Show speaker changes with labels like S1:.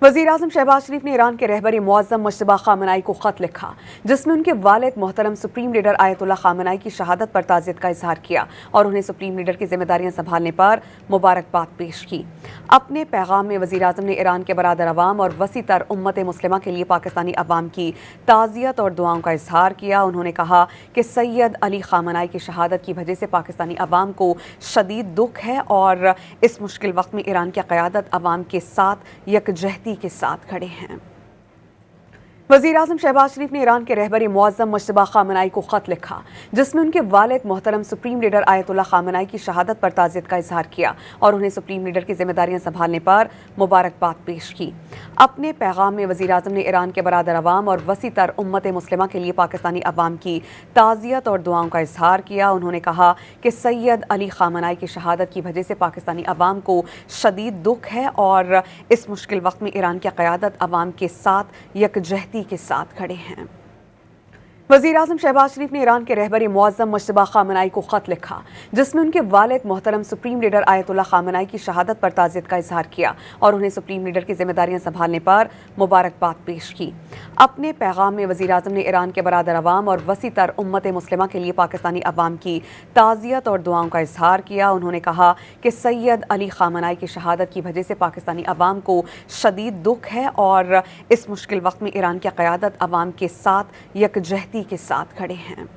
S1: वज़ीर-ए-आज़म शहबाज शरीफ ने ईरान के रहबर मुअज़्ज़म मुज्तबा ख़ामेनी को ख़त लिखा, जिसमें उनके वालिद मोहतरम सुप्रीम लीडर आयतुल्लाह ख़ामेनी की शहादत पर ताज़ियत का इजहार किया और उन्हें सुप्रीम लीडर की जिम्मेदारियां संभालने पर मुबारकबाद पेश की। अपने पैगाम में वज़ीर-ए-आज़म ने ईरान के बरादर अवाम और वसी तर उम्मत मुस्लिमा के लिए पाकिस्तानी अवाम की ताज़ियत और दुआओं का इजहार किया। उन्होंने कहा कि सैयद अली ख़ामेनी की शहादत की वजह से पाकिस्तानी अवाम को शदीद दुख है और इस मुश्किल वक्त में ईरान की क़यादत अवाम के साथ यकजहती के साथ खड़े हैं। वज़ीर-ए-आज़म शहबाज शरीफ ने ईरान के रहबर मुअज़्ज़म मुज्तबा ख़ामेनी को ख़त लिखा, जिसमें उनके वालिद मोहतरम सुप्रीम लीडर आयतुल्लाह ख़ामेनी की शहादत पर ताज़ियत का इजहार किया और उन्हें सुप्रीम लीडर की जिम्मेदारियां संभालने पर मुबारकबाद पेश की। अपने पैगाम में वज़ीर-ए-आज़म ने ईरान के बरादर अवाम और वसी तर उम्मत मुस्लिमा के लिए पाकिस्तानी अवाम की ताज़ियत और दुआओं का इजहार किया। उन्होंने कहा कि सैयद अली ख़ामेनी की शहादत की वजह से पाकिस्तानी अवाम को शदीद दुख है और इस मुश्किल वक्त में ईरान की क़यादत अवाम के साथ यकजहती के साथ खड़े हैं। वज़ीर-ए-आज़म शहबाज शरीफ ने ईरान के रहबर मुअज़्ज़म मुज्तबा ख़ामेनी को ख़त लिखा, जिसमें उनके वालिद मोहतरम सुप्रीम लीडर आयतुल्लाह ख़ामेनी की शहादत पर ताज़ियत का इजहार किया और उन्हें सुप्रीम लीडर की जिम्मेदारियां संभालने पर मुबारकबाद पेश की। अपने पैगाम में वज़ीर-ए-आज़म ने ईरान के बरादर अवाम और वसी तर उम्मत मुस्लिमा के लिए पाकिस्तानी अवाम की ताज़ियत और दुआओं का इजहार किया। उन्होंने कहा कि सैयद अली ख़ामेनी की शहादत की वजह से पाकिस्तानी अवाम को शदीद दुख है और इस मुश्किल वक्त में ईरान की क़यादत अवाम के साथ यकजहती के साथ खड़े हैं।